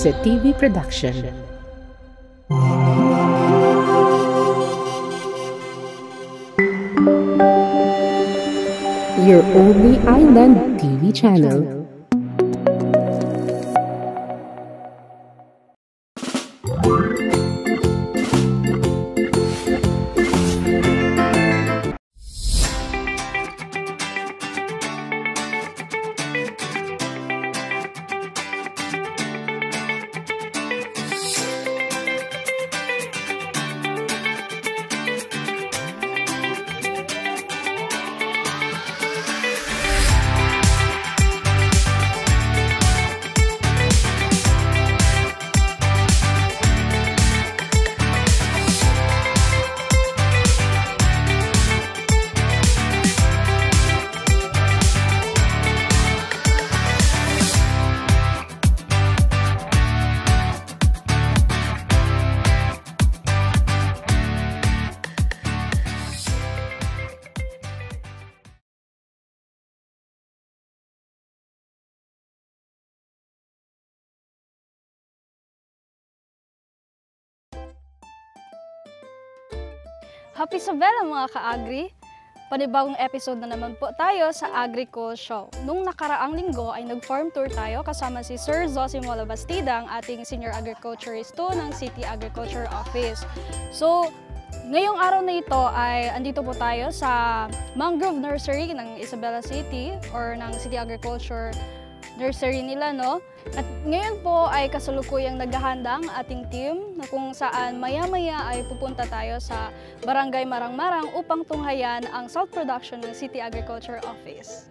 Jose TV Production. Your only island TV channel. Happy Sabela mga ka-agri! Panibagong episode na naman po tayo sa AgriCall Show. Nung nakaraang linggo ay nag-farm tour tayo kasama si Sir Zosimo Labastida, ang ating Senior Agriculturist ng City Agriculture Office. So, ngayong araw na ito ay andito po tayo sa Mangrove Nursery ng Isabela City or ng City Agriculture Nursery nila, no? At ngayon po ay kasalukuyang naghahanda ang ating team na kung saan maya-maya ay pupunta tayo sa Barangay Marang-Marang upang tunghayan ang salt production ng City Agriculture Office.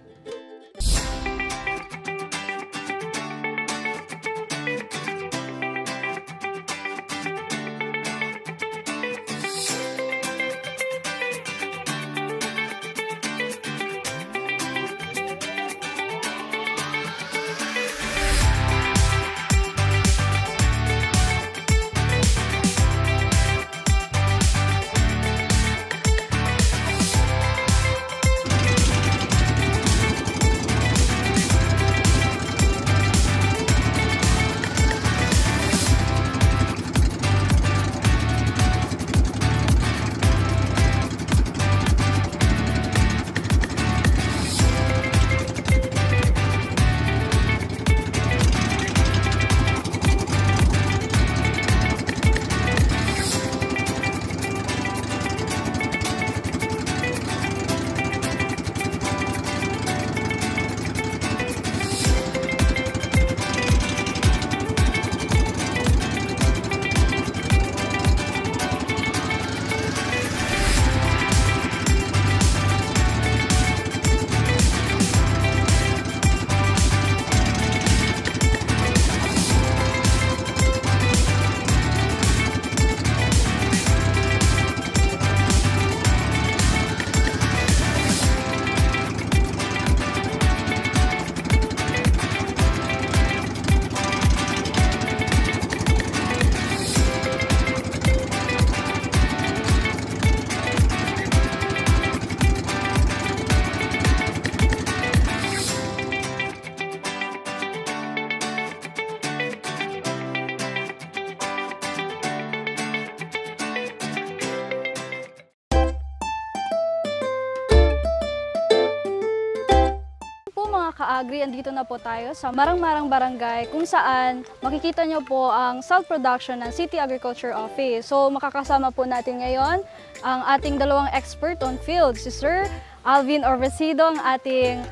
Ka-agri, andito na po tayo sa Marang-Marang Barangay kung saan makikita nyo po ang salt production ng City Agriculture Office. So makakasama po natin ngayon ang ating dalawang expert on field, si Sir Alvin Orvesido, ang ating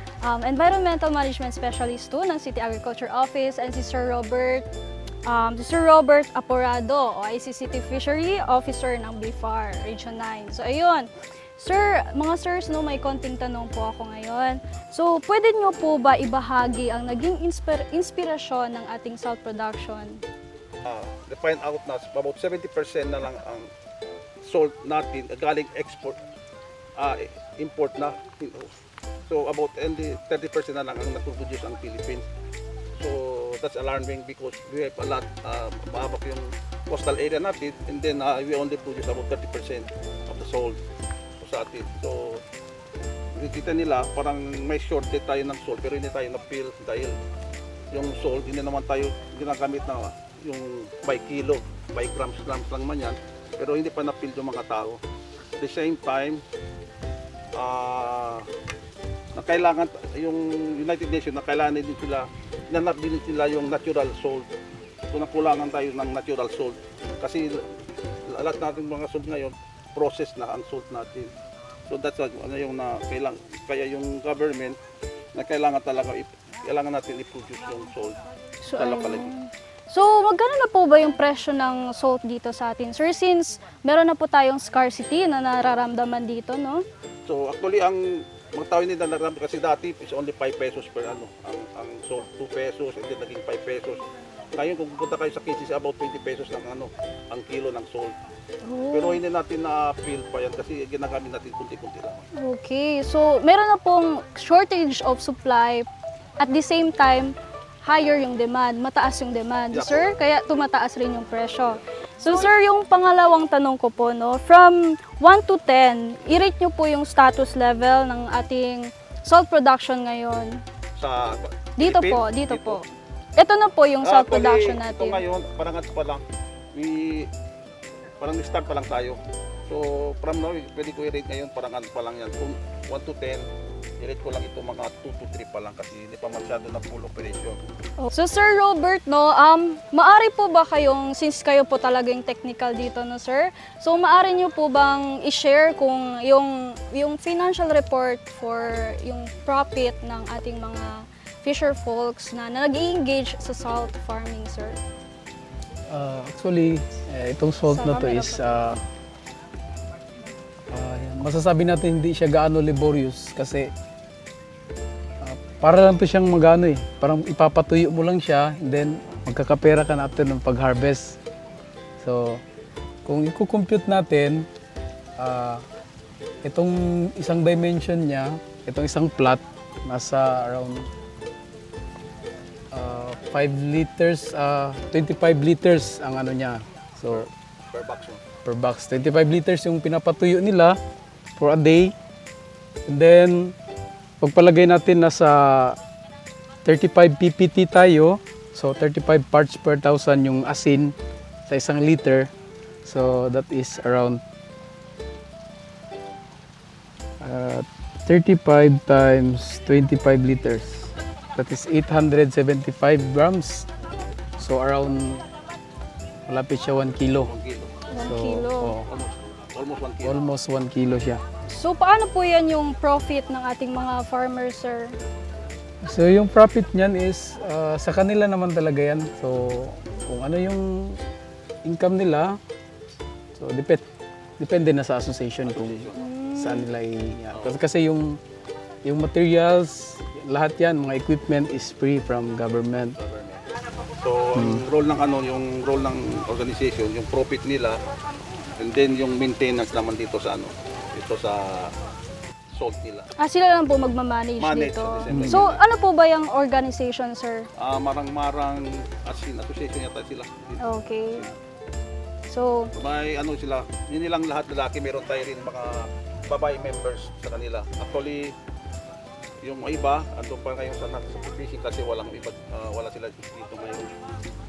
Environmental Management Specialist ng City Agriculture Office, and si Sir Robert Aporado, o ICCT Fishery Officer ng BIFAR Region 9. So ayun. Sir, mga sirs, no, may konting tanong po ako ngayon. So, pwede nyo po ba ibahagi ang naging inspirasyon ng ating salt production? Find out na about 70% na lang ang salt natin galing import na. So, about 30% na lang ang nag-produce ang Philippines. So, that's alarming because we have a lot, mahabak yung coastal area natin, and then we only produce about 30% of the salt sa atin. So, nakikita nila parang may shortage tayo ng salt pero hindi tayo na-fill dahil yung salt hindi naman tayo ginagamit na yung by kilo, by grams lang man yan, pero hindi pa na-feel yung mga tao. At the same time, na kailangan yung United Nations na kailangan din sila, nanap din sila yung natural salt. So nakulangan tayo ng natural salt. Kasi lahat natin mga salt ngayon, process na ang salt natin. So that's what, ano yung na kailangan, kaya yung government na kailangan natin i-produce yung salt sa local. So, magkano na po ba yung presyo ng salt dito sa atin, sir? Since meron na po tayong scarcity na nararamdaman dito, no? So actually ang mga tao hindi nararamdaman kasi dati is only 5 pesos per ano. Ang salt 2 pesos and then naging 5 pesos. Ngayon kung pupunta kayo sa KCC about 20 pesos lang ano ang kilo ng salt. Oh. Pero hindi natin na-feel pa yan kasi ginagamit natin kunti-kunti lang. Okay, so meron na pong shortage of supply at the same time, higher yung demand, mataas yung demand, Yeah, sir, kaya tumataas rin yung presyo. So sir, yung pangalawang tanong ko po, no, from 1 to 10, i-rate nyo po yung status level ng ating salt production ngayon. Sa Dito po, dito po. Ito na po yung salt production Ito natin. ngayon, parang ano pa lang, parang start pa lang tayo. So from now, pwede ko i-rate ngayon, parang ano pa lang yan. Kung 1 to 10, i-rate ko lang ito mga 2 to 3 pa lang kasi hindi pa masyado na full operation. So Sir Robert, no, maari po ba kayong, since kayo po talaga yung technical dito, no sir, so maari nyo po bang i-share kung yung financial report for yung profit ng ating mga fisher folks na nag-i-engage sa salt farming, sir? Actually, itong salt na to is masasabi natin hindi siya gaano laborious kasi para lang to siyang magano parang ipapatuyo mo lang siya and then magkakapera ka na after ng pag-harvest. So, kung i-compute natin, itong isang dimension niya, itong isang plot, nasa around 5 liters, 25 liters ang ano niya. So, per box. 25 liters yung pinapatuyo nila for a day. And then, pagpalagay natin nasa 35 ppt tayo. So, 35 parts per thousand yung asin sa isang liter. So, that is around 35 times 25 liters. That is 875 grams. So around, malapit siya 1 kilo. 1 kilo. 1 kilo. Almost 1 kilo. Almost 1 kilo siya. So paano po yan yung profit ng ating mga farmers, sir? So yung profit niyan is sa kanila naman talaga yan. So kung ano yung income nila, so depende na sa association kung saan nila kasi yung materials, lahat yan, mga equipment is free from government. So ang role ng yung role ng organization, yung profit nila and then yung maintenance naman dito sa salt nila. Sila lang po magmamanage dito. So ano po ba yung organization, sir? Marang-marang association yata sila. Okay. So may sila, yun nilang lahat lalaki, meron tayo rin mga babae members sa kanila. Actually, yung iba, andun pa ngayon sa fishing kasi wala sila dito ngayon.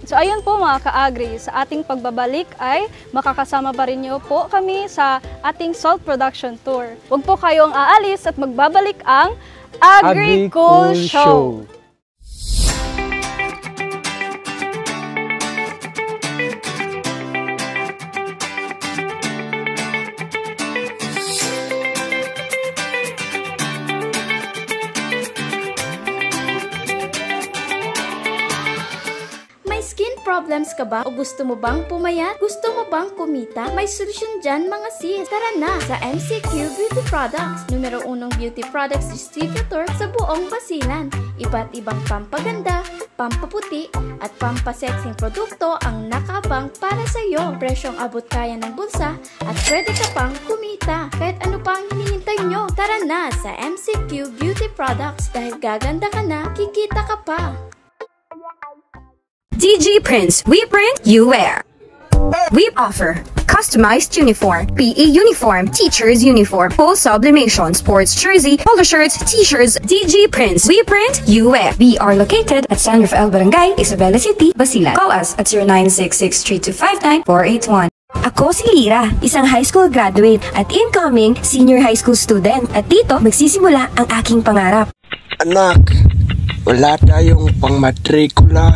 So ayun po mga ka-agri, sa ating pagbabalik ay makakasama pa rin niyo po kami sa ating salt production tour. Huwag po kayong aalis at magbabalik ang Agri-Cool Show! Problems ka ba o gusto mo bang pumayat? Gusto mo bang kumita? May solusyon dyan mga sis. Tara na sa MCQ Beauty Products, numero 1 beauty products distributor sa buong Basilan. Iba't ibang pampaganda, pampaputi at pampasexing produkto ang nakabang para sa iyo. Presyong abot kaya ng bulsa at pwede ka pang kumita. Kahit ano pa ang hinihintay nyo, tara na sa MCQ Beauty Products dahil gaganda ka na, kikita ka pa. DG Prints, we print, you wear. We offer customized uniform, PE uniform, teacher's uniform, full sublimation, sports jersey, polo shirts, t-shirts, DG Prints. We print, you wear. We are located at San Rafael Barangay, Isabela City, Basilan. Call us at 0966-3259-481. Ako si Lira, isang high school graduate at incoming senior high school student. At dito, magsisimula ang aking pangarap. Anak, wala tayong pangmatrikula.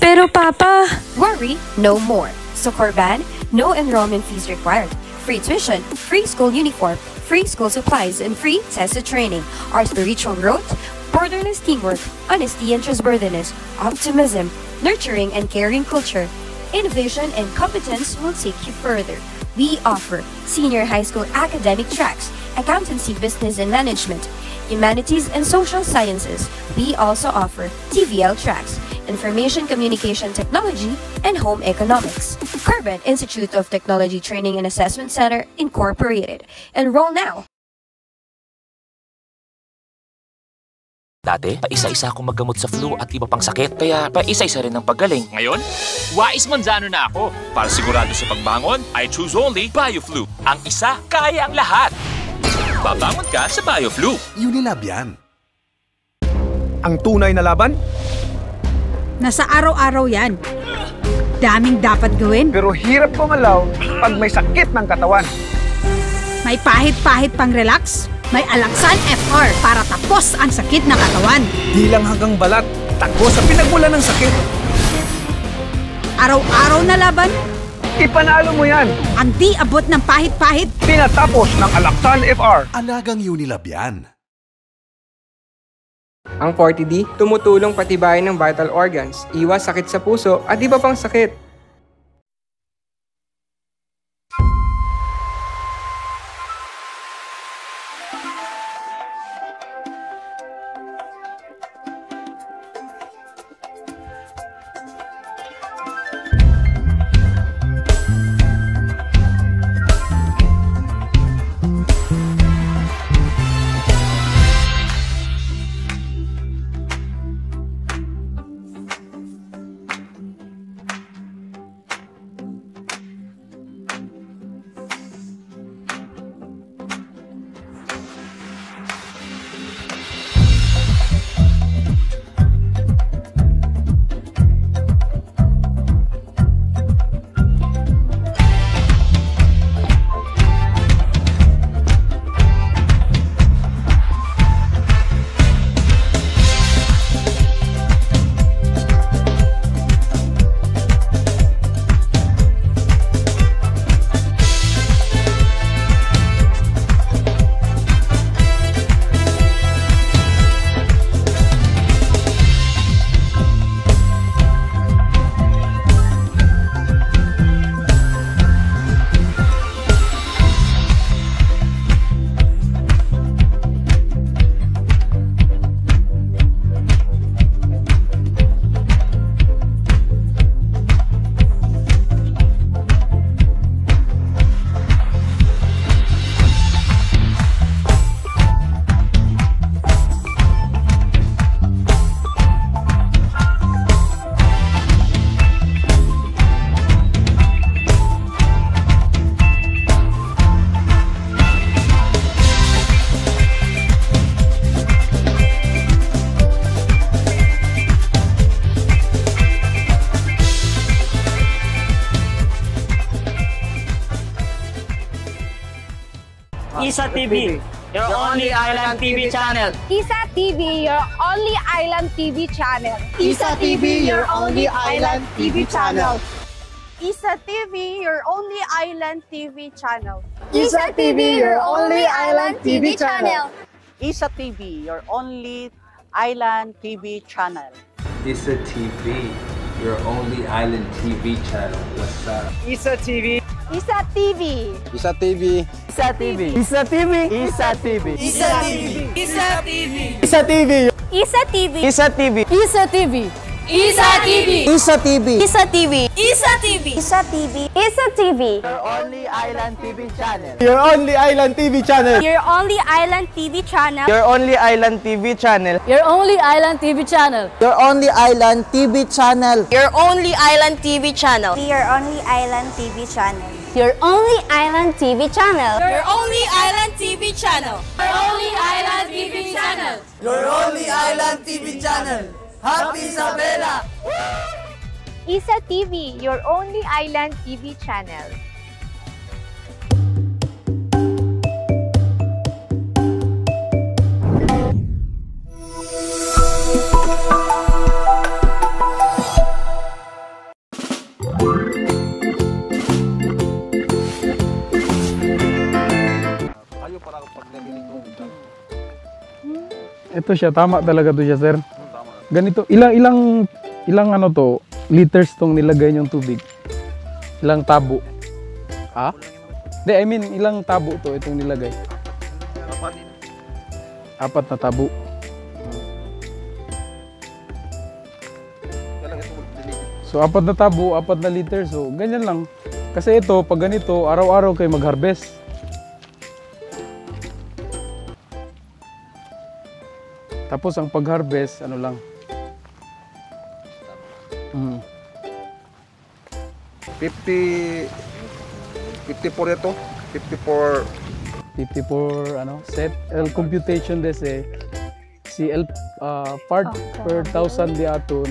Pero Papa, worry no more. So Corban, no enrollment fees required. Free tuition, free school uniform, free school supplies, and free tested training. Our spiritual growth, borderless teamwork, honesty and trustworthiness, optimism, nurturing and caring culture, innovation and competence will take you further. We offer senior high school academic tracks, accountancy, business and management, humanities and social sciences. We also offer TVL tracks, information communication technology, and home economics. Carbon Institute of Technology Training and Assessment Center Incorporated. Enroll now. Dati, paisa-isa akong maggamot sa flu at iba pang sakit, kaya paisa-isa rin ang paggaling. Ngayon, wais manzano na ako. Para sigurado sa pagbangon, I choose only BioFlu. Ang isa, kaya ang lahat. Babangon ka sa BioFlu. Unilab yan. Ang tunay na laban? Nasa araw-araw yan. Daming dapat gawin. Pero hirap gumalaw pag may sakit ng katawan. May pahit-pahit pang relax. May Alaxan FR para tapos ang sakit na katawan. Di lang hanggang balat, tagos sa pinagmula ng sakit. Araw-araw na laban. Ipanalo mo yan. Ang di abot ng pahit-pahit. Tinatapos ng Alaxan FR. Alagang Unilab yan. Ang 40D, tumutulong patibayin ng vital organs, iwas sakit sa puso at iba pang sakit. Isa TV, your only island TV channel. Isa TV, your only island TV channel. Isa TV, your only island TV channel. Isa TV, your only island TV channel. Isa TV, your only island TV channel. Isa TV, your only island TV channel. Isa TV, your only island TV channel. What's up? Isa TV. Isa TV. Isa TV. Isa TV. Isa TV. Isa TV. Isa TV. Isa TV. Isa TV. Isa TV. Isa TV. Isa TV. Isa TV! Isa TV! Isa TV! Isa TV! Isa TV! Isa TV! Your only island TV channel! Your only island TV channel! Your only island TV channel! Your only island TV channel! Your only island TV channel! Your only island TV channel! Your only island TV channel! Your only island TV channel! Your only island TV channel! Your only island TV channel! Your only island TV channel! Your only island TV channel! Happy Isabela! Isa TV, your only island TV channel. Ito siya, tama talaga to siya, sir. Ganito, ilang ano to, liters tong nilagay niyong tubig? Ilang tabo? Ha? Hindi, I mean, ilang tabo to itong nilagay? 4 na tabo. So, 4 na tabo, 4 na liter. So, ganyan lang. Kasi ito, pag ganito, araw-araw kayo mag-harvest. Tapos, ang pag-harvest, ano lang? 54 ito. 54 ano set el computation dese si el part per thousand di aton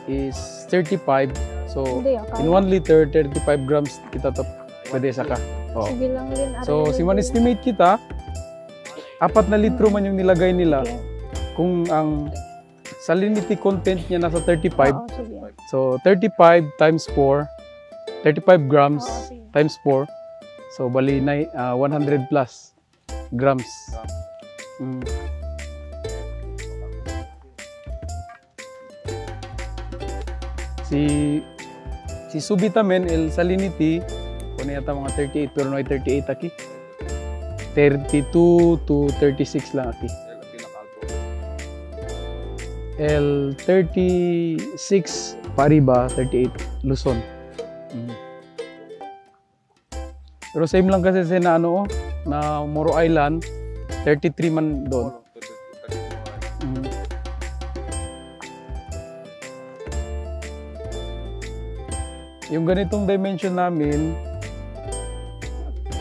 is 35, so in 1 liter 35 grams kita to pwede saka. Sige lang rin. So si man estimate kita 4 na litro man yung nilagay nila. Kung ang salinity content niya nasa 35, so 35 times 4, 35 grams times 4, so bali 100 plus grams. Si subitamen el salinity kuno yata mga 38 pero no 38 aki. 32 to 36 lang aki. El 36 Pariba, 38 Luzon. Pero same lang kasi sa na ano na Moro Island, 33 man doon. Yung ganitong dimension namin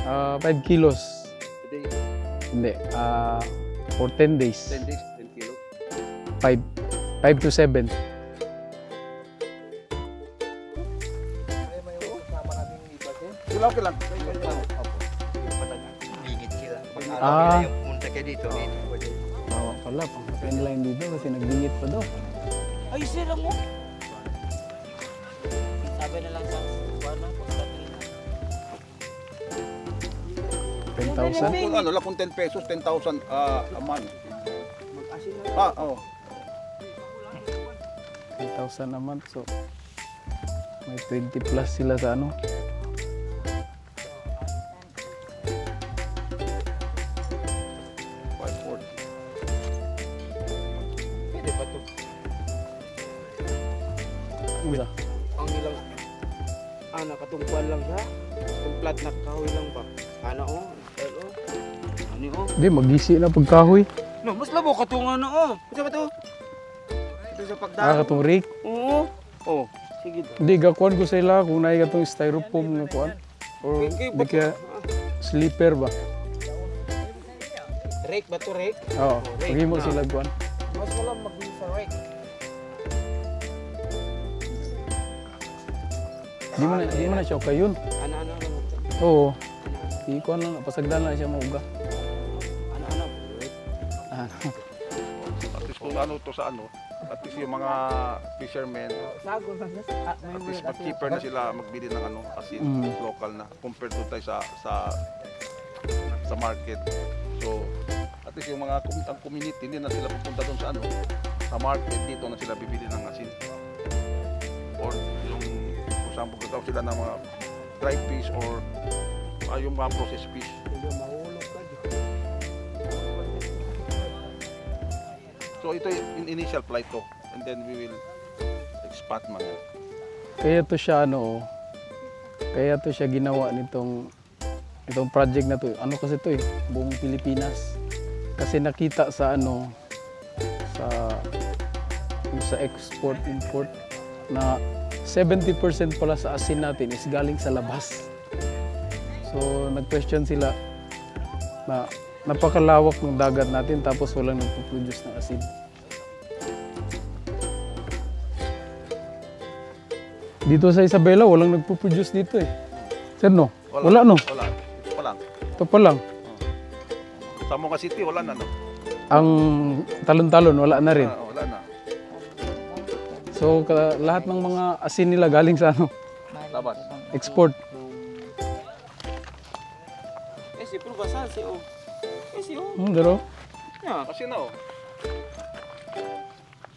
5 kilos. Hindi, for 10 days. 10 days, 10 kilos. 5 to 7. Sila okay lang. Pumunta kayo dito. Oo, pala. Pang line dito kasi nagbingit pa daw. Ay, sila mo? Sabi na lang sa kuwanang po sa 10,000? Kung ano lang, kung 10 pesos, 10,000 a month. Oo. 10,000 a month, so may 20 plus sila sa ano. Pwede ba ito? Ang ilang nakatungkuan lang siya. Itong plat na kahoy lang ba? Ano o? Ano o? Hindi, magisi na pagkahoy. No, mas labo katungan na o. Ito ba ito? Ito sa pagdaan. Katong rake? Oo. Oh, sige. Hindi, gakuan ko sila kung naay katong styrofoam nga kuan. Or di kaya slipper ba? Rake ba ito, rake? Oo, pagi mo sila kuan. Mas wala mag-use sa rake. Di mo na siya kayon. Ano? Oo. Ikuan lang, pasagdan lang siya mauga. Ano? At least kung ano to sa ano, at least yung mga fishermen, at least mag-cheaper na sila magbili ng ano, asin local na, compared to tayo sa market. So, at least yung mga ang community, hindi na sila pupunta doon sa ano, sa market, dito na sila bibili ng asin. Or yung, kung saan pupunta sila ng mga dried fish or yung mga processed fish. So ito yung initial flight to, and then we will spot man. Kaya to siya ano, kaya to siya ginawa itong project na to. Ano kasi to buong Pilipinas. Kasi nakita sa ano, sa export import na 70% pala sa asin natin is galing sa labas. So nag-question sila na napakalawak ng dagat natin tapos walang nagpo-produce ng asin. Dito sa Isabela, walang nagpo-produce dito Sir, no? Wala no? Wala. Ito pa lang. Ito pa lang. Sa Monga City, wala na, no? Ang talon-talon, wala na rin. Wala na. So, lahat ng mga asin nila galing sa ano? Labas. Export. Si Pulbasan, si O. Si O. Daro? Kasi na,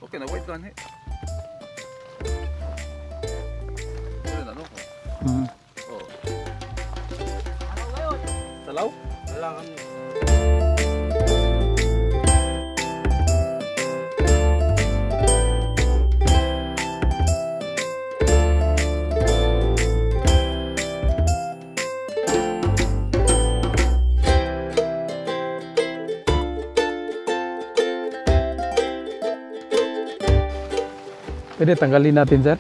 okay na, wait lang, Salaw? Wala kami. Pwede tanggalin natin, sir?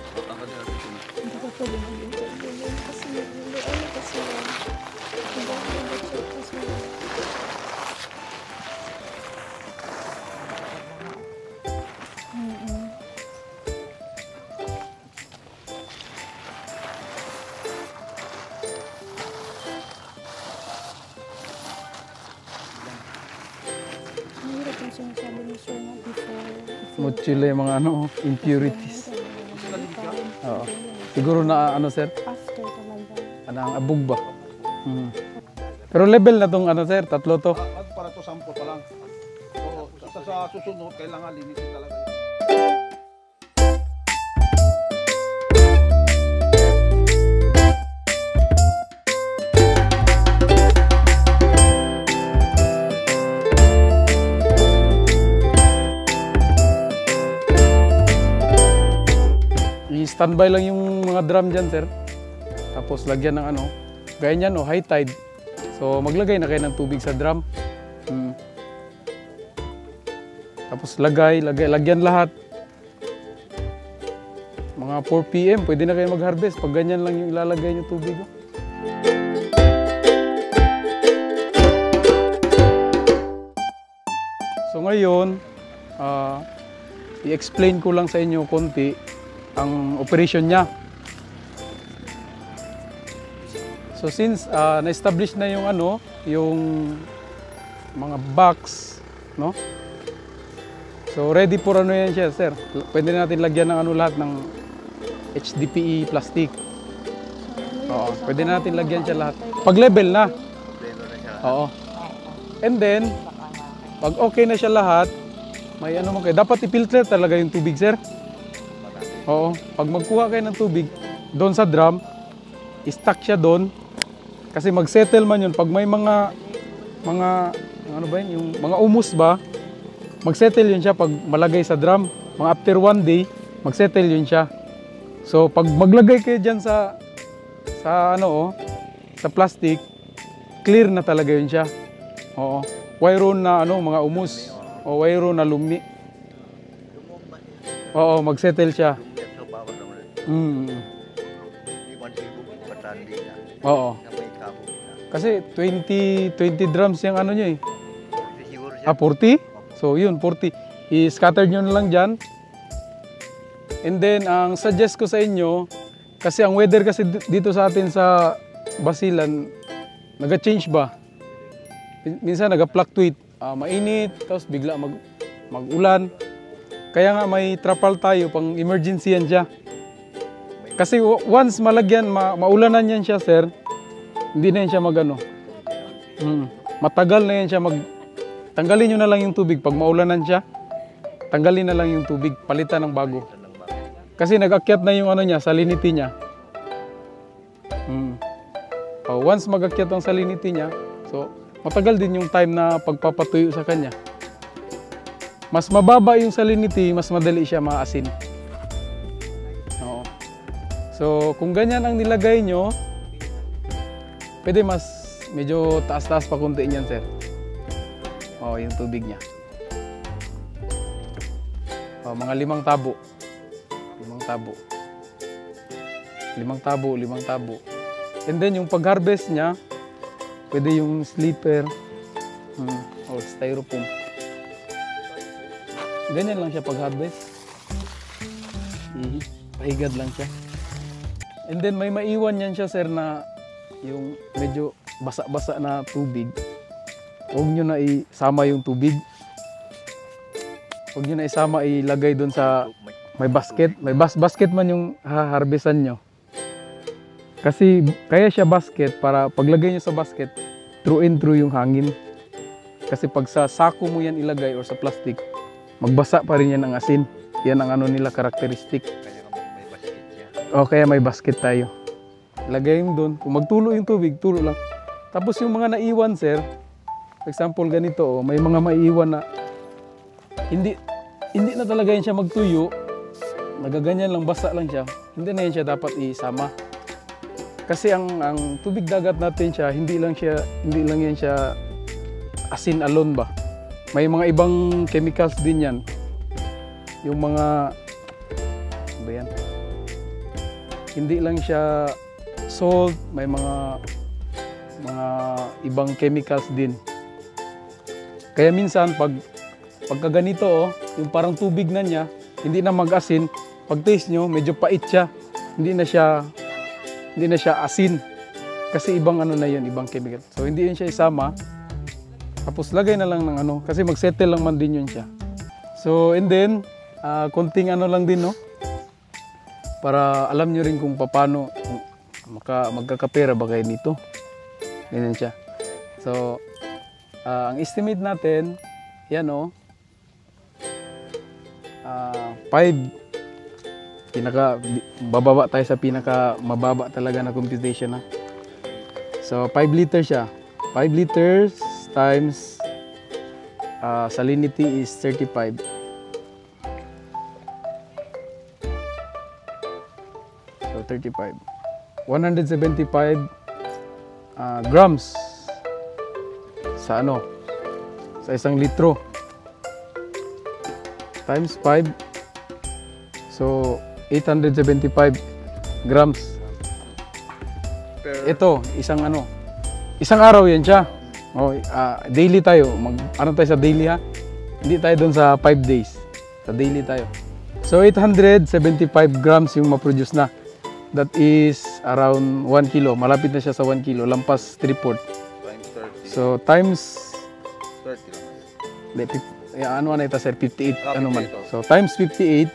Mochila yung mga ano, impurities. Oo. Siguro na ano, sir? After talaga. Ang abog ba? Pero level na tong ano, sir? Tatlo to? Para to 10 pa lang. So, sa susunod, kailangan linisin talaga yun. I-standby lang yung mga drum dyan, sir. Tapos lagyan ng ano, gaya niyan, high tide. So maglagay na kayo ng tubig sa drum. Tapos lagyan lahat. Mga 4 PM, pwede na kayo mag-harvest. Pag ganyan lang yung ilalagay yung tubig. So ngayon, i-explain ko lang sa inyo konti ang operation niya. So since na-establish na yung ano, yung mga box, no? So ready for ano yan siya, sir. Pwede natin lagyan ng ano lahat ng HDPE plastic. Oo, pwede natin lagyan siya lahat. Pag level na. Oo. And then pag okay na siya lahat, may ano mo kayo. Dapat i-filter talaga yung tubig, sir. Oo, pag magkuha kayo ng tubig doon sa drum, i-stack siya doon kasi mag-settle man yun. Pag may mga ano ba yun, yung mga umus ba, mag-settle yun siya pag malagay sa drum. Mga after 1 day, mag-settle yun siya. So pag maglagay kayo dyan sa ano sa plastic, clear na talaga yun siya. Oo, wayron na ano, mga umus o wayron na lumi. Oo, mag-settle siya. Oo. Kasi 20 drums yung ano niya 40? So yun, 40. I-scatter nyo na lang dyan. And then, ang suggest ko sa inyo, kasi ang weather kasi dito sa atin sa Basilan, nag-change ba? Minsan nag-fluctuate. Mainit, tapos bigla mag-ulan. Kaya nga may trapal tayo, pang emergency yan siya. Kasi once malagyan, maulanan yan siya, sir, hindi na yan siya magano. Matagal na yan siya tanggalin nyo na lang yung tubig. Pag maulanan siya, tanggalin na lang yung tubig, palitan ng bago. Kasi nag-akyat na yung ano niya, salinity niya. Once mag-akyat ang salinity niya, so matagal din yung time na pagpapatuyo sa kanya. Mas mababa yung salinity, mas madali siya maasin. So, kung ganyan ang nilagay nyo, pwede mas medyo taas-taas pa kunti niyan, sir. Oh, yung tubig niya. Oh, mga 5 tabo. 5 tabo. 5 tabo, 5 tabo. And then, yung pag-harvest niya, pwede yung slipper o styrofoam. Ganyan lang siya pag-harvest. Pahigad lang siya. And then may maiwan yan siya, sir, na yung medyo basa-basa na tubig. Huwag nyo na isama yung tubig. Huwag nyo na isama, ilagay doon sa may basket. May basket man yung harvestan nyo. Kasi kaya siya basket para paglagay nyo sa basket, through and through yung hangin. Kasi pag sa sako mo yan ilagay or sa plastic, magbasa pa rin yan ng asin. Yan ang ano nila, karakteristik. O kaya may basket tayo. Lagay mo doon. Kung magtulo yung tubig, tulo lang. Tapos yung mga naiwan, sir, for example ganito, may mga maiwan na hindi na talaga yan siya magtuyo. Nagaganyan lang, basa lang siya. Hindi na yan siya dapat isama. Kasi ang tubig dagat natin siya, hindi lang yan siya asin alone ba. May mga ibang chemicals din yan. Yung mga ba yan? Hindi lang siya salt, may mga ibang chemicals din. Kaya minsan pagka ganito, yung parang tubig na niya, hindi na mag-asin, pag taste nyo, medyo pait siya. Hindi na siya asin. Kasi ibang ano na yun, ibang chemical. So hindi yun siya isama. Tapos lagay na lang ng ano, kasi mag-settle lang man din yun siya. So and then, konting ano lang din, no? Para alam nyo rin kung paano magkakapera ba kayo nito. Ganyan siya. So, ang estimate natin, yan o, 5, bababa tayo sa pinaka mababa talaga na computation na. So, 5 liters siya. 5 liters times salinity is 35. 35. 175 grams sa ano, sa 1 litro times 5, so 875 grams. Ito isang araw yan siya. Daily tayo, ano tayo sa daily, ha, hindi tayo doon sa 5 days, sa daily tayo. So 875 grams yung ma-produce na. That is around 1 kilo. Malapit na siya sa 1 kilo. Lampas 3/4. Times 30. So, times 30 ano na ito, sir? 58. Ano man. So, times 58.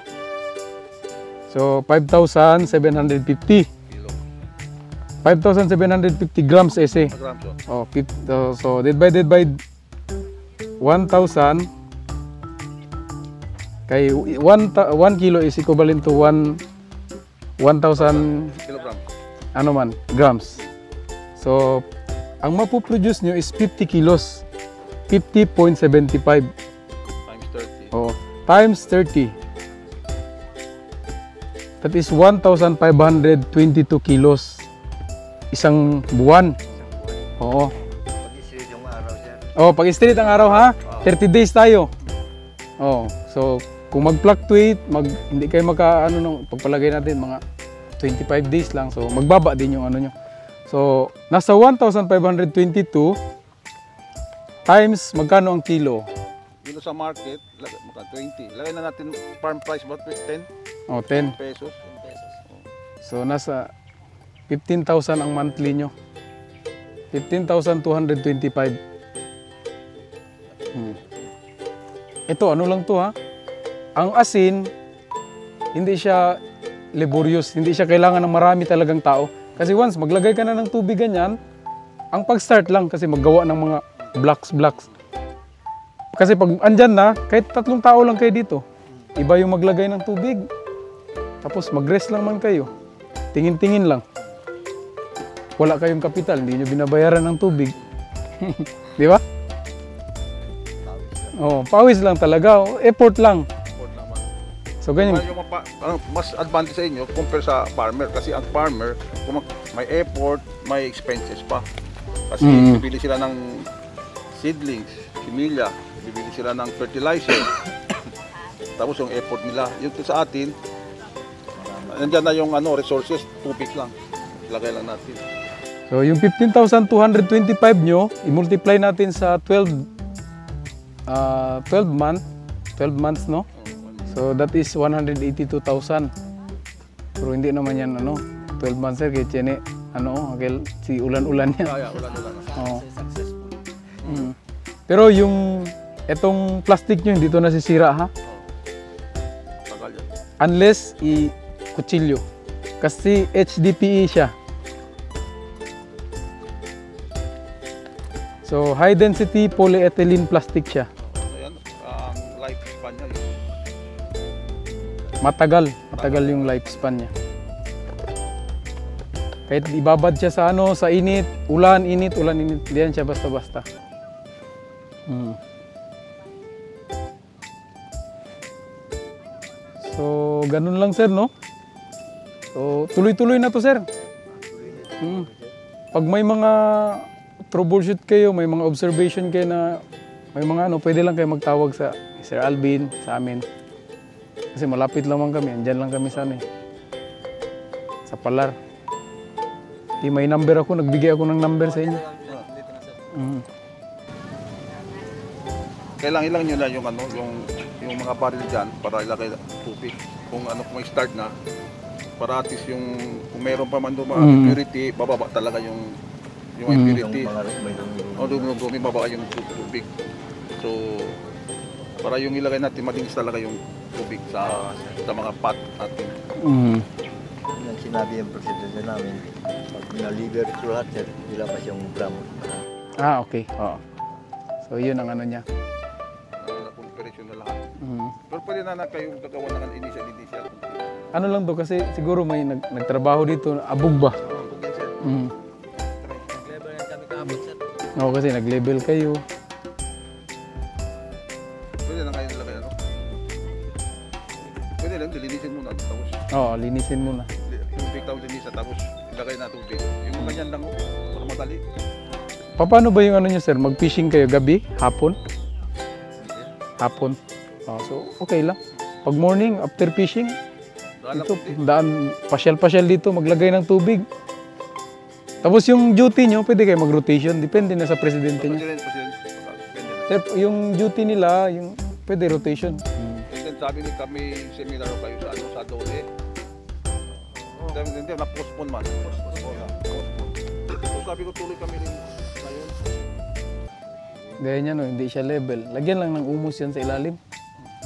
So, 5,750. 5,750 grams ese. Oh, so, divided by 1,000. Kay 1 kilo is equivalent to 1,000 ano man, grams. So, ang mapuproduce nyo is 50 kilos. 50.75. Times 30. Oh, times 30. That is 1,522 kilos. Isang buwan. Oo. Pag-straight yung araw, sir. Oh, pag-straight ang araw, ha? 30 days tayo. Oh, so kung mag-fluctuate, hindi kayo pagpalagay natin mga 25 days lang. So magbaba din yung ano nyo. So nasa 1,522 times magkano ang kilo? Dito sa market, 20. Lagay na natin farm price about 10. Oh, 10 pesos. So nasa 15,000 ang monthly nyo. 15,225. Ito, ano lang to, ha? Ang asin, hindi siya laborious, hindi siya kailangan ng marami talagang tao. Kasi once maglagay ka na ng tubig ganyan, ang pag-start lang kasi maggawa ng mga blocks. Kasi pag andyan na, kahit 3 tao lang kayo dito, iba yung maglagay ng tubig. Tapos mag-rest lang man kayo. Tingin-tingin lang. Wala kayong kapital, hindi nyo binabayaran ng tubig. Di ba? Oh, pawis lang talaga. Effort lang. So ganyan. Mas advantage sa inyo compare sa farmer kasi ang farmer may effort, may expenses pa. Kasi bibili sila ng seedlings, similya, bibili sila ng fertilizer. Tapos yung effort nila, yung sa atin, nandiyan na yung resources, tubig lang. Ilagay lang natin. So yung 15,225 nyo, i-multiply natin sa 12 months, no? So that is 182,000. Pero hindi naman yan 12 months sir, kaya tiyan si ulan-ulan yan. Ulan-ulan. Oh. Pero yung etong plastic nyo hindi to nasisira ha? Tagal yan. Unless i-kutsilyo. Kasi HDPE siya. So high density polyethylene plastic siya. Ayan, ang lifespan niya. Matagal yung lifespan niya. Kahit ibabad siya sa sa init, ulan, init, hindi yan siya basta-basta. So, ganun lang sir, no? So, tuloy-tuloy na to sir. Pag may mga troubleshoot kayo, may mga observation kayo na may mga pwede lang kayo magtawag sa Sir Alvin, sa amin. Kasi malapit lang kami, andyan lang kami sa Palar. May number ako, nagbigay ako ng number sa inyo. Kailangan nyo na yung mga baril dyan para ilagay tubig. Kung may start na, para at least kung meron pa man doon mga impurity, bababa talaga yung impurity. O dumi, bababa yung tubig. So, para yung ilagay natin, malinis talaga yung tubig sa mga pot natin. Yung sinabi yung presidente namin, pag na-liver ito lahat, nilabas yung drum. Okay. Oo. So, yun ang niya. Operation na lahat. Pero pwede na kayo gagawa ng initial. Ano lang to kasi siguro may nagtrabaho dito, abog ba? Nag-level na kami kaabot sa Oo, kasi nag-level kayo. Pwede na kayo nilagay Pwede lang, linisin muna. Tapos, linisin muna. Tubig tapos linisin, tapos ilagay na tubig. Yung ganyan lang, para madali. Paano ba yung nyo sir? Mag-fishing kayo gabi? Hapon? Hapon. So, okay lang. Pag morning, after fishing, daan, pasyal-pasyal dito, maglagay ng tubig. Tapos yung duty nyo, pwede kayo mag-rotation. Depende na sa presidente nyo. Sir, yung duty nila, pwede rotation. Sabi ni kami, seminar kayo sa Dole. Hindi, na-postpone man. So sabi ko, tuloy kami rin ngayon. Gaya niya, hindi siya level. Lagyan lang ng umus yan sa ilalim.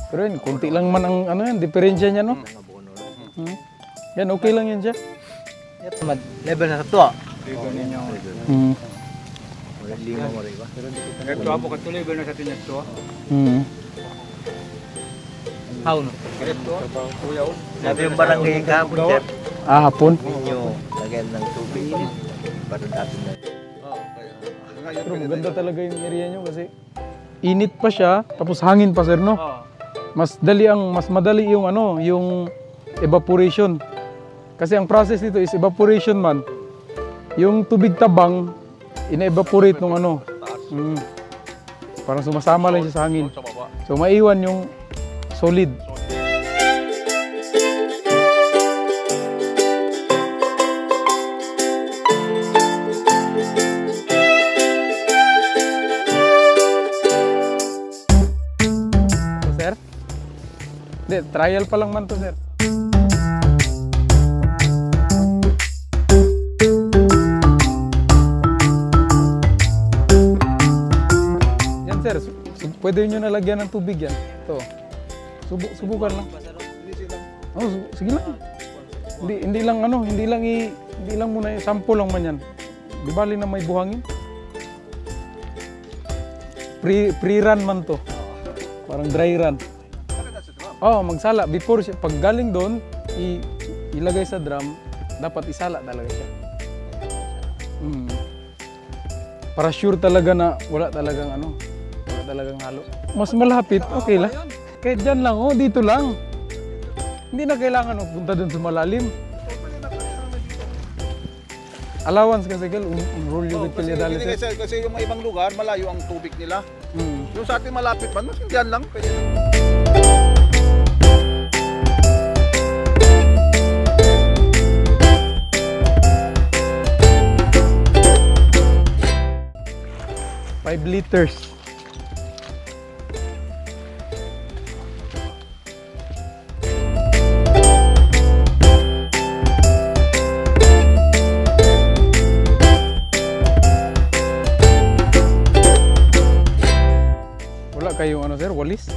Pero yun, konti lang man ang diferensya niya, no? Yan, okay lang yan siya. Level na sa tuwa. Lima mo rin ba? Ito ako katuloy ba na sa tinyag tuwa? How no? Sabi yung barangay kahapon, sir. Hapon? Ninyo, lagyan ng tubig. Para natin na. Pero maganda talaga yung area nyo kasi init pa siya, tapos hangin pa sir, no? Mas madali yung yung evaporation. Kasi ang process dito is evaporation man. Yung tubig tabang, ina-evaporate ng parang sumasama lang siya sa hangin. So maiwan yung solid. Sir? Hindi, trial pa lang man to, sir. Yan, sir. Pwede nyo nalagyan ng tubig yan. Ito. Subukan lang. Sige lang. Hindi lang muna, sample lang man yan. Di bali na may buhangin. Pre-run man to. Parang dry run. Magsala. Before siya, pag galing doon, ilagay sa drum, dapat isala talaga siya. Para sure talaga na wala talagang halo. Mas malapit, okay lang. Kahit dyan lang, dito lang. Hindi na kailangan magpunta dun sa malalim. Allowance kasi roll yung dialysis. Kasi yung mga ibang lugar, malayo ang tubig nila. Yung sa atin malapit man, mas diyan lang. Pwede lang. Five liters. Wala kayong ano sir, walis?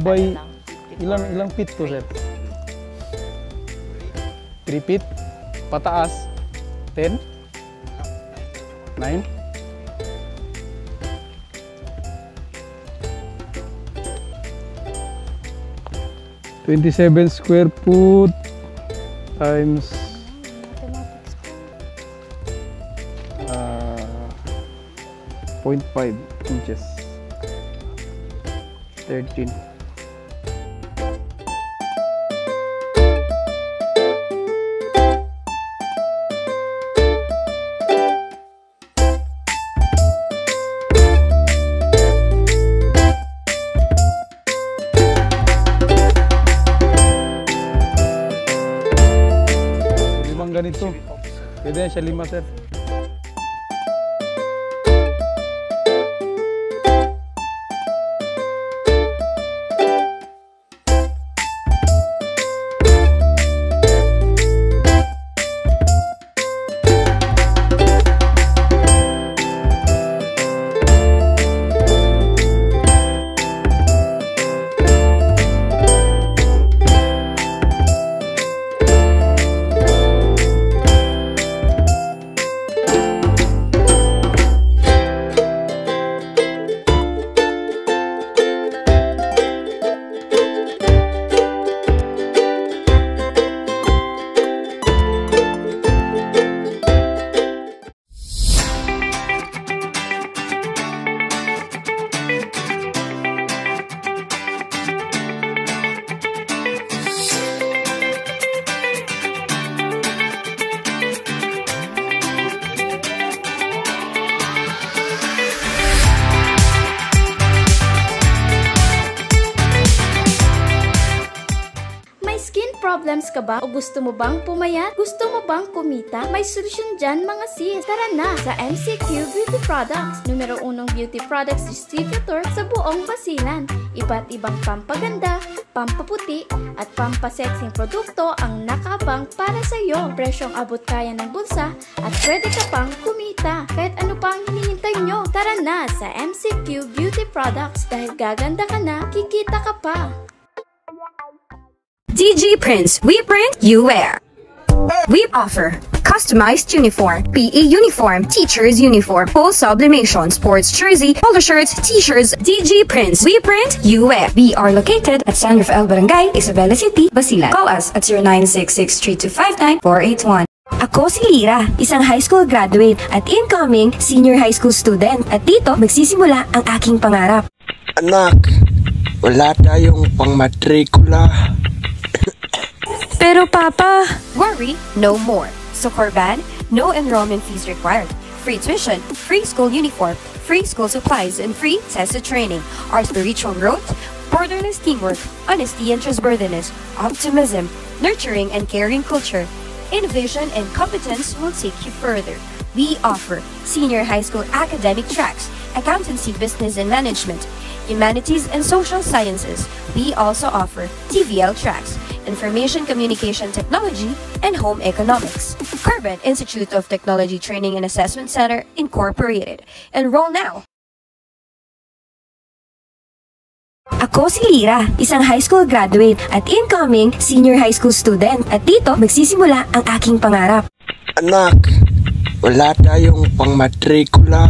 By ilang feet to sir? 3 feet? Pataas? 10? 9? $27 square foot times 0.5 inches. 13. Ganito. Pwede na siya 5 sir. Problems ka ba o gusto mo bang pumayat? Gusto mo bang kumita? May solusyon dyan mga sis. Tara na sa MCQ Beauty Products, numero 1 beauty products distributor sa buong Basilan. Iba't ibang pampaganda, pampaputi at pampasexing produkto ang nakabang para sa iyo. Presyong abot kaya ng bulsa at pwede ka pang kumita. Kahit ano pa ang hinihintay nyo, tara na sa MCQ Beauty Products dahil gaganda ka na, kikita ka pa. DG Prints, we print, you wear. We offer customized uniform, PE uniform, teacher's uniform, full sublimation, sports jersey, polo shirts, t-shirts, DG Prints, we print, you wear. We are located at San Rafael Barangay, Isabela City, Basilan. Call us at 0966-3259-481. Ako si Lira, isang high school graduate at incoming senior high school student. At dito magsisimula ang aking pangarap. Anak, wala tayong pangmatrikula. Pero Papa, worry no more. So Corban, no enrollment fees required. Free tuition, free school uniform, free school supplies, and free tested training. Our spiritual growth, borderless teamwork, honesty and trustworthiness, optimism, nurturing and caring culture, innovation and competence will take you further. We offer senior high school academic tracks, accountancy, business and management, humanities and social sciences. We also offer TVL tracks, information communication technology, and home economics. Corbin Institute of Technology Training and Assessment Center, Incorporated. Enroll now! Ako si Lira, isang high school graduate at incoming senior high school student. At dito magsisimula ang aking pangarap. Anak, wala tayong pangmatrikula.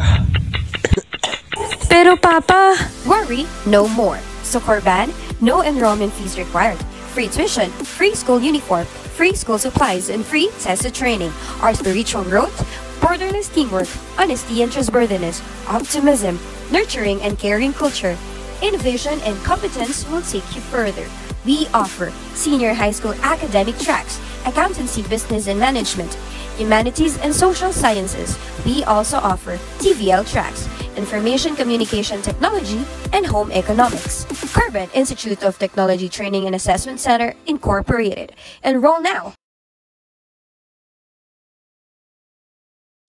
Pero Papa, worry no more. So Corban, no enrollment fees required. Free tuition, free school uniform, free school supplies, and free tested training. Our spiritual growth, borderless teamwork, honesty and trustworthiness, optimism, nurturing and caring culture, innovation and competence will take you further. We offer senior high school academic tracks, accountancy, business and management, humanities and social sciences. We also offer TVL tracks, information communication technology, and home economics. Corbin Institute of Technology Training and Assessment Center, Incorporated. Enroll now!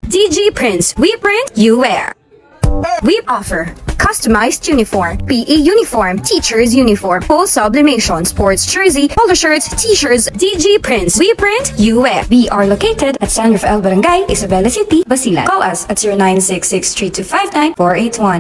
DG Prints, we print, you wear. We offer customized uniform, PE uniform, teacher's uniform, full sublimation, sports jersey, polo shirts, t-shirts, DG Prints. We print, you wear. We are located at San Rafael Barangay, Isabela City, Basilan. Call us at 0966-3259-481.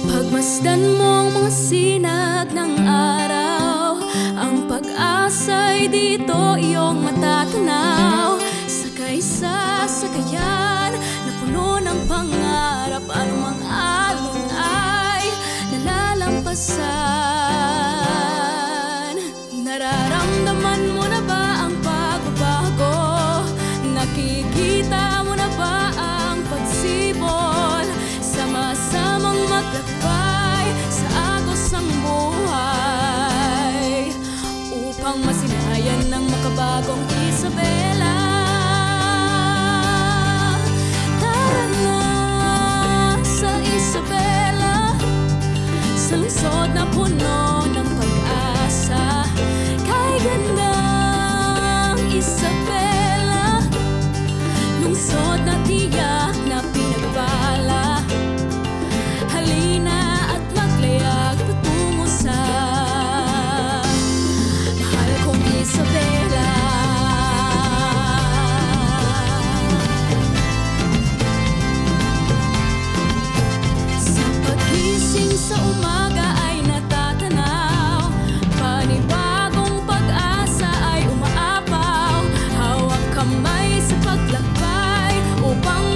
Pagmasdan mo ang mga sinag ng araw, ang pag-asa'y dito iyong matatanaw. Sakay sa sakayan na puno ng pangarap, anumang alon ay nalalampasan. Nararamdaman mo na ba ang pagbabago? Nakikita mo na ba ang pagsibol? Sama-samang maglakbay sa agos ng buhay upang masilayan ng makabagong Isabela. Tara na sa Isabela, sa lungsod na puno ng pag-asa. Kay gandang Isabela, lungsod na tiyak na pinagbala. Halina at maglayag patungo sa mahal kong Isabela. Sa pagising sa umaga ay natatanaw, panibagong pag-asa ay umaapaw. Hawak kamay sa paglakbay upang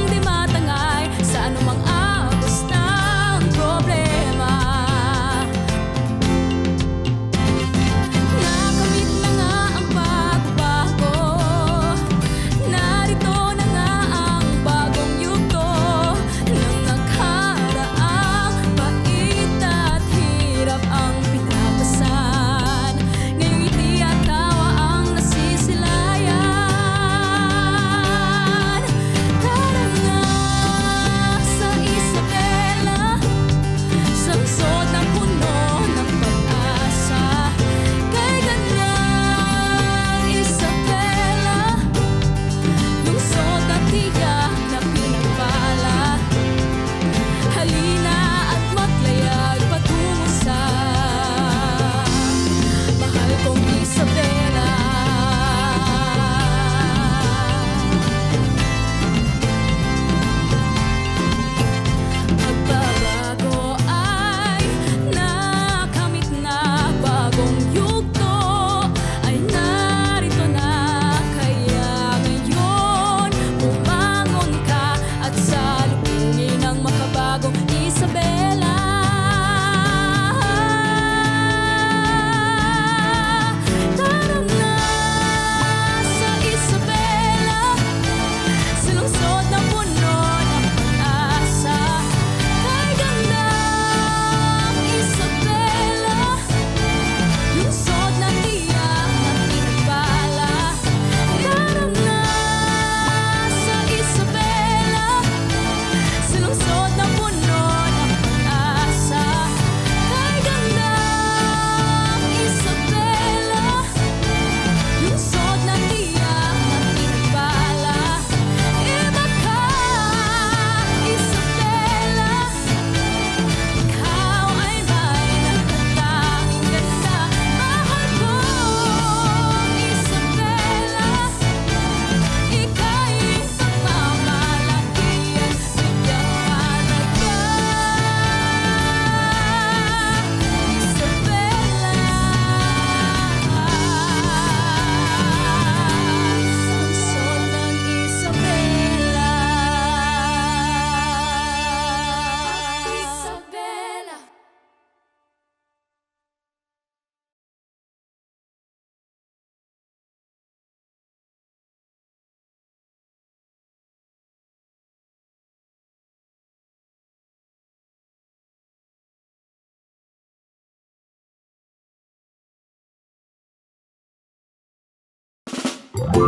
So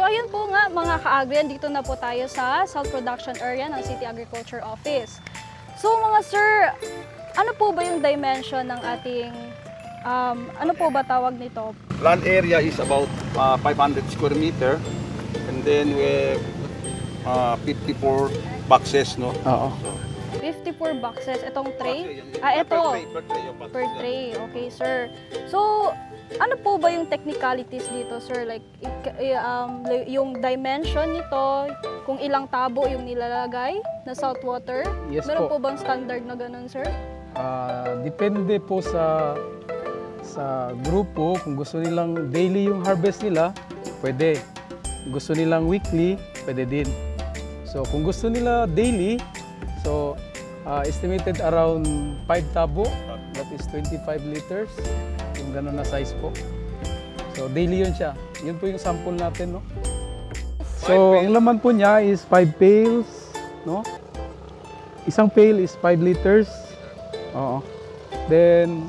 ayun po nga mga ka-agri, dito na po tayo sa Salt Production Area ng City Agriculture Office. So mga sir, ano po ba yung dimension ng ating, ano po ba tawag nito? Land area is about 500 square meter, and then we have 54 boxes, no? Oo. 54 boxes. Itong tray? Ito. Per tray. Okay, sir. So, ano po ba yung technicalities dito, sir? Like, yung dimension nito, kung ilang tabo yung nilalagay na salt water? Yes Meron po. po bang standard na ganun, sir? Depende po sa grupo. Kung gusto nilang daily yung harvest nila, pwede. Kung gusto nilang weekly, pwede din. So, kung gusto nila daily, so, estimated around 5 tabo, that is 25 liters, yung gano'n na size po. So daily yun siya. Yun po yung sample natin, no? So ang laman po niya is 5 pails, no? Isang pail is 5 liters. Oo. Then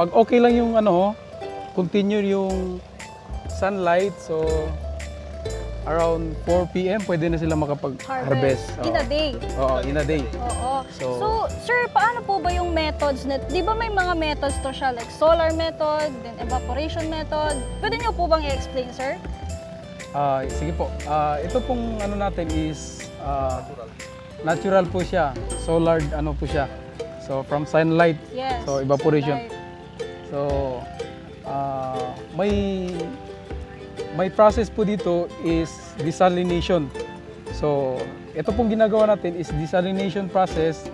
pag okay lang yung continue yung sunlight, so around 4 PM, pwede na sila makapag-harvest. In a day? Oo, in a day. Oo. So, sir, paano po ba yung methods? Di ba may mga methods to siya, like solar method, then evaporation method? Pwede niyo po bang i-explain, sir? Sige po. Ito pong natin is natural po siya. Solar po siya. So, from sunlight. Yes, so, evaporation. sunlight. So, may process po dito is desalination. So, ito pong ginagawa natin is desalination process.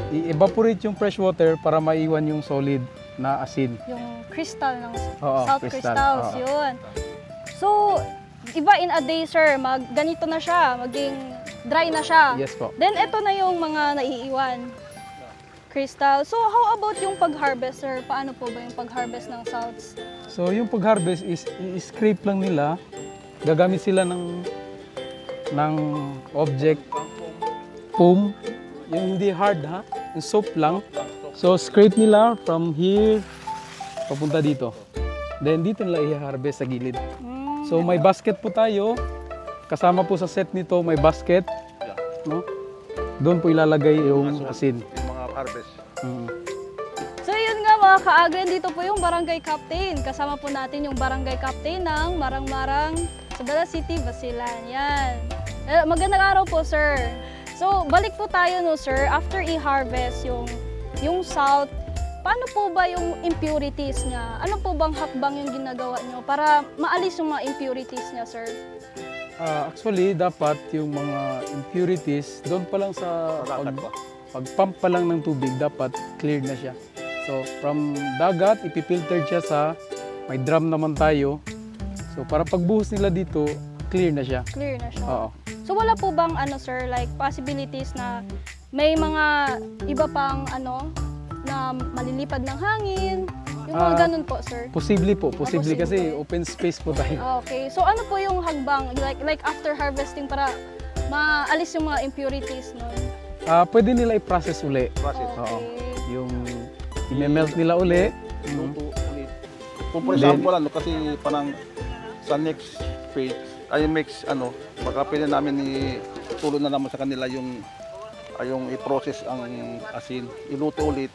I-evaporate yung fresh water para maiwan yung solid na asin. Yung crystal ng crystal. salt crystals, yun. So, iba in a day, sir, ganito na siya, maging dry na siya. Yes po. Then, ito na yung mga naiiwan. Crystal. So, how about yung pag-harvest, sir? Paano po ba yung pag-harvest ng salts? So, yung pag-harvest is i-scrape lang nila. Gagamit sila ng object, foam. Yung hindi hard, ha? Yung soap lang. So, scrape nila from here, papunta dito. Then, dito nila i-harvest sa gilid. So, may basket po tayo. Kasama po sa set nito, may basket. No? Doon po ilalagay yung asin. Harvest. So yun nga mga ka-agri, dito po yung barangay captain. Kasama po natin yung barangay captain ng Marang-Marang sa Dala City, Basilan. Yan. Magandang araw po, sir. So balik po tayo, no, sir. After i-harvest yung salt, paano po ba yung impurities niya? Ano po bang hakbang yung ginagawa niyo para maalis yung mga impurities niya, sir? Actually, dapat yung mga impurities, doon pa lang sa pag-pump pa lang ng tubig, dapat clear na siya. So, from dagat, ipipilter siya sa, may drum naman tayo. So, para pagbuhos nila dito, clear na siya. Clear na siya. Oo. So, wala po bang, sir, like possibilities na may mga iba pang, na malilipad ng hangin? Yung mga ganun po, sir? Posible po. Posible kasi open space po tayo. Okay. So, ano po yung hagbang, like after harvesting para maalis yung mga impurities nun? Pwede nila i-process uli. Oo. Yung i-melt nila uli. Luto ulit. Kung for example, kasi parang sa next phase, baka pwede namin itulong na naman sa kanila yung i-process ang asin, iluto ulit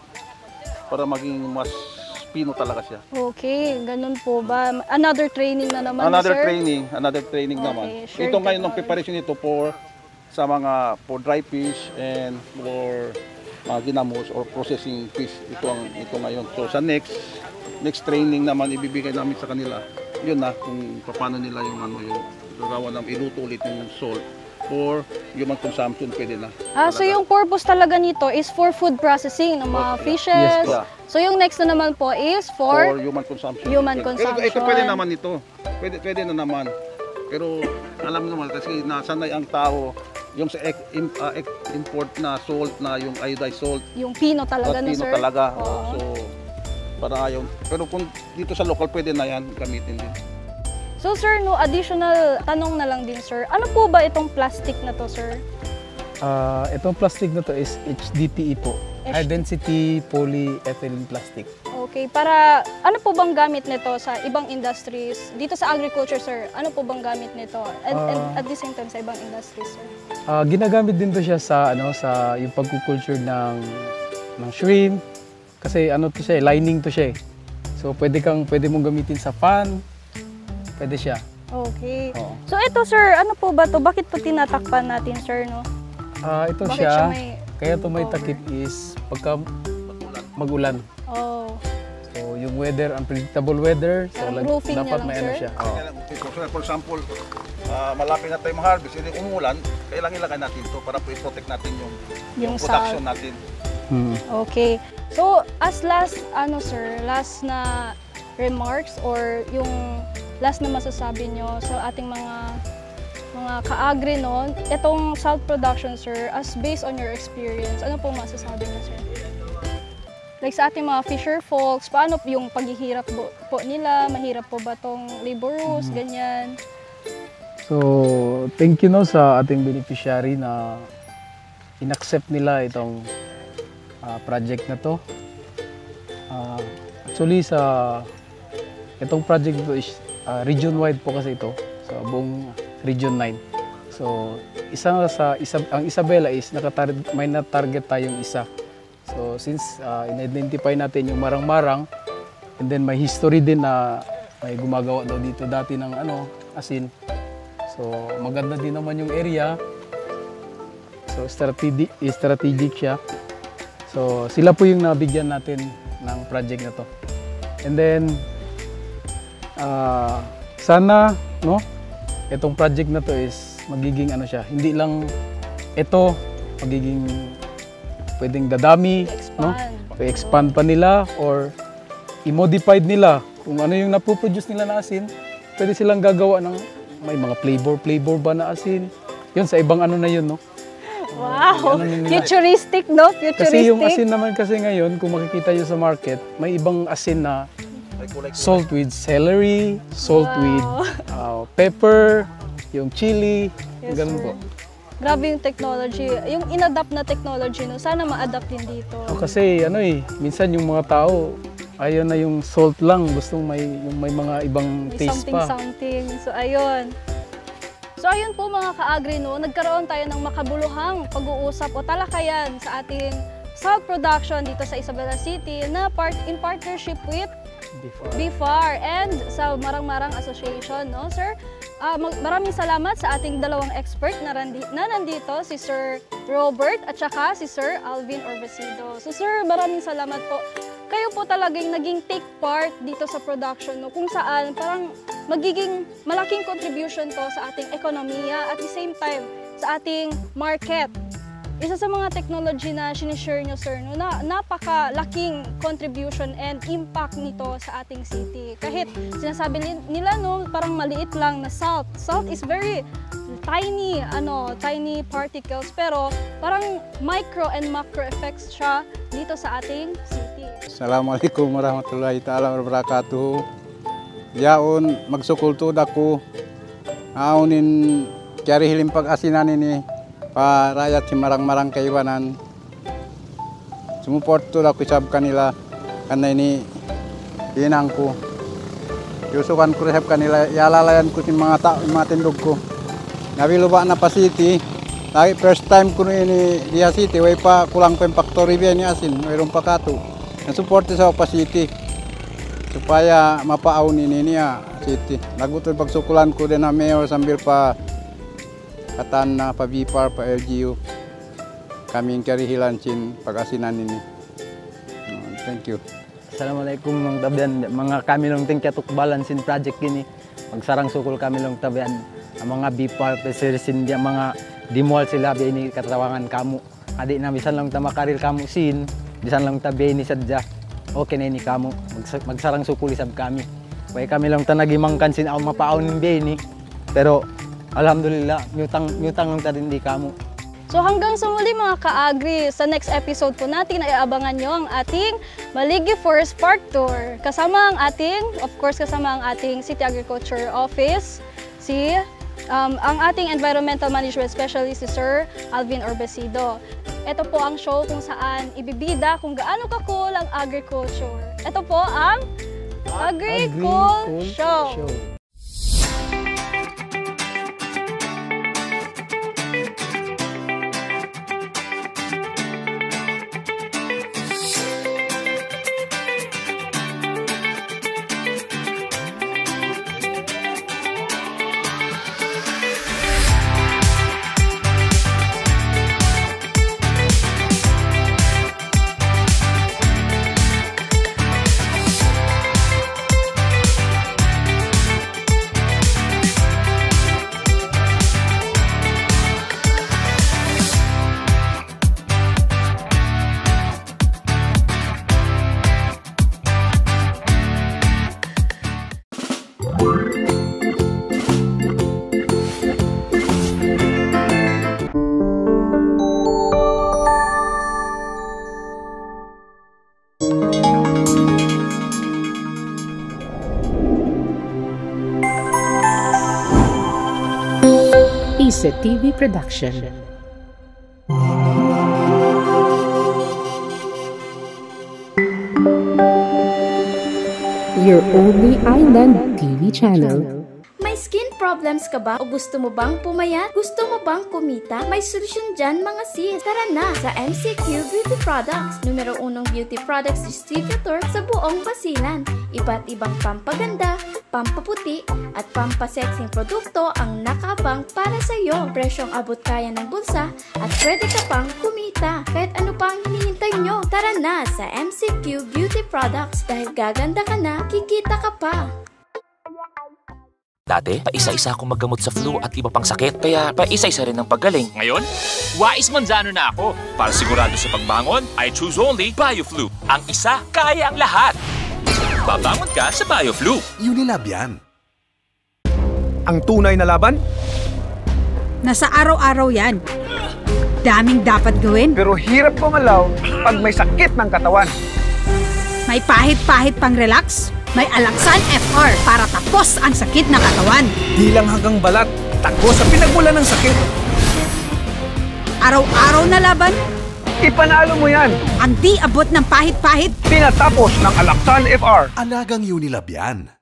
para maging mas pino talaga siya. Okay, ganun po ba? Another training na naman, Another sir? training naman. Sure, ito ngayon ang preparation nito for dry fish and for ginamos or processing fish. Ito ngayon. So sa next training naman ibibigay namin sa kanila. Yun na kung paano nila yung gagawa ng iluto ulit yung salt for human consumption, pwede na. So yung purpose talaga nito is for food processing ng mga fishes. Yes, so yung next na naman po is for human consumption. Consumption. Ito pwede naman ito. Pwede na naman. Pero alam naman kasi nasanay ang tao yung sa import na salt na yung iodized salt. Yung pino talaga, no, sir? Pino talaga. So para yun. Pero kung dito sa local pwede na yan gamitin din. So sir, additional tanong na lang din, sir. Ano po ba itong plastic na to, sir? Itong plastic na to is HDPE po. High Density Polyethylene Plastic. Okay, para ano po bang gamit nito sa ibang industries? Dito sa agriculture, sir, ano po bang gamit nito? And at the same time sa ibang industries, sir? Ginagamit din to siya sa yung pagkukulture ng shrimp. Kasi ano to siya, lining to siya. So pwede mong gamitin sa pan. Pwede siya. Okay. So ito, sir, ano po ba to? Bakit po tinatakpan natin, sir, no? Ito siya. Kaya to may takip is pagka mag-ulan. Oh. So yung weather, unpredictable weather, so dapat may ano siya. For example, malapit na tayo ma-harvest, hindi umulan, kailangan ilagay natin ito para i-protect natin yung production natin. Okay. So as last last na remarks or yung last na masasabi nyo sa ating mga ka-agri, no, itong salt production, sir, as based on your experience, ano po masasabi nyo, sir? Like sa ating mga fisher folks, paano yung paghihirap po nila? Mahirap po ba tong labor rules, ganyan? So, thank you sa ating beneficiary na in-accept nila itong project na to. Actually, itong project ito is region-wide po kasi ito, sa buong Region 9. So, ang Isabela is may na-target tayong isa. So since in-identify natin yung marang-marang, and then may history din na may gumagawa daw dito dati ng asin. So maganda din naman yung area. So strategic siya. So sila po yung nabigyan natin ng project na to. And then sana itong project na to is magiging hindi lang ito magiging pwedeng dadami, i-expand pa nila or i-modified nila. Kung ano yung napoproduce nila na asin, pwede silang gagawa ng may mga flavor ba na asin. Yun, sa ibang na yun, no? Wow! Futuristic, no? Futuristic. Kasi yung asin naman kasi ngayon, kung makikita nyo sa market, may ibang asin na salt with celery, salt with pepper, yung chili, ganun po. Grabe yung technology. Yung in-adapt na technology, no? Sana ma-adapt din dito. Kasi minsan yung mga tao, ayaw na yung salt lang. Gustong may mga ibang taste pa. Something. So, ayun. So, ayun po mga ka-agri, no? Nagkaroon tayo ng makabuluhang pag-uusap o talakayan sa ating salt production dito sa Isabela City na in partnership with BIFAR and sa Marang-Marang Association, no, sir? Maraming salamat sa ating dalawang expert na nandito, si Sir Robert at saka si Sir Alvin Orbesido. So sir, maraming salamat po. Kayo po talagang naging take part dito sa production, no, kung saan parang magiging malaking contribution to sa ating ekonomiya at the same time sa ating market. Isa sa mga technology na sinishare nyo, sir, no, na napakalaking contribution and impact nito sa ating city. Kahit sinasabi nila, no, parang maliit lang na salt. Salt is very tiny, tiny particles, pero parang micro and macro effects siya dito sa ating city. Assalamualaikum warahmatullahi ta'ala wabarakatuh. Yaon, magsukultod ako. Aunin, kari hilim pag-asinan ini. Pa rakyat si Marang-Marang Kaiwanan. Sumuport to ako isab kanila kanay ni inang ko. Yusukan ko isab kanila, ialalayan ko si mga tindog ko. Nabiluba na pa city. Lagi first time ko ini dia city, way pa kulang pa yung factory biya ni asin, mayroon pa kato. Nasupport sa pa city. Supaya mapaaw ni niya city. Nagutol pagsukulan ko din na mayor sambil pa katan na pa BIFAR, pa LGU, kaming karihilancin pag-asinan ini. Thank you. Assalamualaikum mga tabian, mga kami lang ting katukbalan sin project gini. Magsarang sukul kami lang tabian, ang mga BIFAR, pesirisin dia mga dimual sila biya ini katawangan kamu. Adi na bisan lang ta makaril kamu sin, bisan lang tabiya ini sadya. Okay na ini kamu, magsarang sukul isab kami. Kaya kami lang ta nagimangkan sin aw mapaaw ning biya ini. Pero alhamdulillah, nyutang lang tarin di kamu. So hanggang sa muli mga ka-agri, sa next episode po natin ay aabangan nyo ang ating Maligi Forest Park Tour. Kasama ang ating City Agriculture Office, ang ating Environmental Management Specialist, si Sir Alvin Orbesido. Ito po ang show kung saan ibibida kung gaano ka-cool ang agriculture. Ito po ang Agri-Cool Show. Isa TV Production. Your only island TV channel. May skin problems ka ba o gusto mo bang pumayat? Gusto mo bang kumita? May solusyon dyan mga sis. Tara na sa MCQ Beauty Products, numero 1 beauty products distributor sa buong Basilan. Iba't ibang pampaganda, pampaputi at pampasexing produkto ang nakabang para sa iyo. Presyong abot kaya ng bulsa at pwede ka pang kumita. Kahit ano pa ang hinihintay nyo, tara na sa MCQ Beauty Products dahil gaganda ka na, kikita ka pa. Dati, paisa-isa akong maggamot sa flu at iba pang sakit, kaya paisa-isa rin ang paggaling. Ngayon, wais manzano na ako. Para sigurado sa pagbangon, I choose only BioFlu. Ang isa, kaya ang lahat. Babangon ka sa BioFlu. Unilab yan. Ang tunay na laban? Nasa araw-araw yan. Daming dapat gawin. Pero hirap gumalaw pag may sakit ng katawan. May pahit-pahit pang relax. May Alaksan FR para tapos ang sakit na katawan. Di lang hanggang balat, tagos sa pinagmula ng sakit. Araw-araw na laban? Ipanalo mo yan. Ang di abot ng pahit-pahit? Tinatapos ng Alaksan FR. Alagang Unilab yan.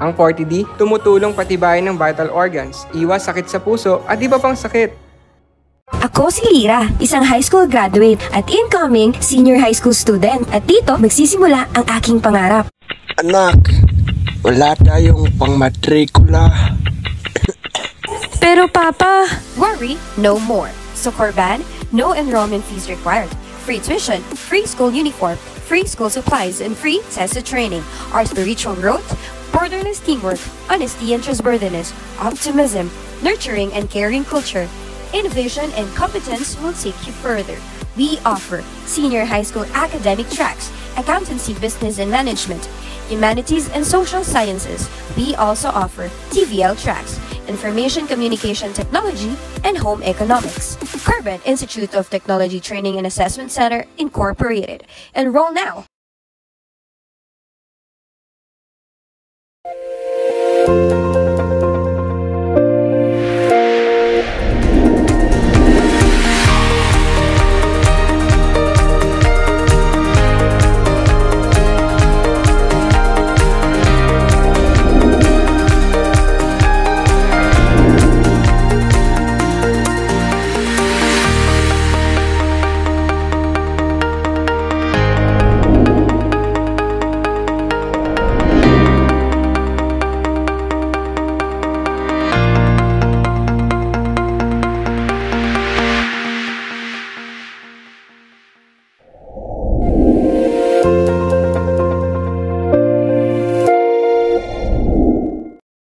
Ang 40D, tumutulong patibayin ng vital organs, iwas sakit sa puso at iba pang sakit. Ako si Lira, isang high school graduate at incoming senior high school student. At dito magsisimula ang aking pangarap. Anak, wala tayong pangmatrikula. Pero Papa, worry no more. So Corban, no enrollment fees required. Free tuition, free school uniform, free school supplies, and free tested training. Our spiritual growth, borderless teamwork, honesty and trustworthiness, optimism, nurturing and caring culture, innovation and competence will take you further. We offer senior high school academic tracks, accountancy, business and management, humanities and social sciences. We also offer TVL tracks, information communication technology, and home economics. Corban Institute of Technology Training and Assessment Center, Incorporated. Enroll now.